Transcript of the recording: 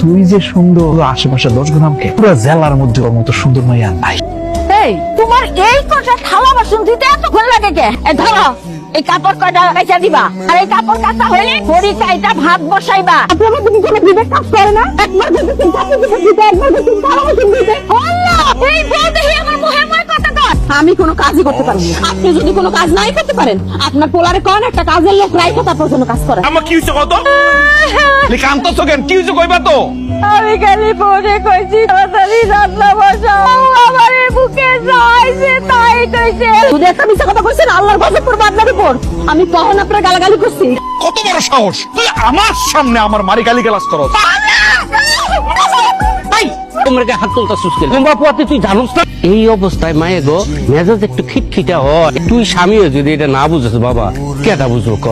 তুই যে সুন্দর, আশেপাশে 10 গ্রামকে পুরো জেলার মধ্যে ওর মতো সুন্দর মাইয়া নাই। এই তোমার এই কটা থালা বাসন দিতে এতক্ষণ লাগে কে? এই ধরো, এই কাপড় কয়টা কাইচা দিবা, আর এই কাপড় কাঁচা হইলে বড়ি কাইটা ভাত বসাইবা। আপনারা তুমি কোনো বিবেক কাজ করে না? একবার দেখেছেন কাপড় দিতে, একবার দেখেছেন থালা বাসন দিতে। আল্লাহ, এই বউ দেখি আমার মুহে মুহে কথা কয়। আমি কোনো কাজই করতে পারবো না। আপনি যদি কোনো কাজ নাই করতে পারেন, আপনার পোলারে কোন একটা কাজের লোক রাইখো তারপর কোনো কাজ করে। আমার কি হইছে কত কান্ত সোকেন কি হইছে কইবা তো? আমি খালি বউরে কইছি তাড়াতাড়ি রান্না বসাও, আমার বুকে যাইছে তাই কইছে। তুই একটা মিথ্যা কথা কইছেন, আল্লাহর গজব পড়বে আপনার উপর। আমি কখন আপনার গালাগালি করছি? কত বড় সাহস তুই আমার সামনে আমার মারি গালি গালাজ করস? তোমার গায়ে হাত তুলতা সুস্কেল তোমার পথে তুই জানোস না এই অবস্থায় মায়ে গো মেজাজ একটু খিটখিটা হয়। তুই স্বামীও যদি এটা না বুঝেছ বাবা কেটা বুঝবো?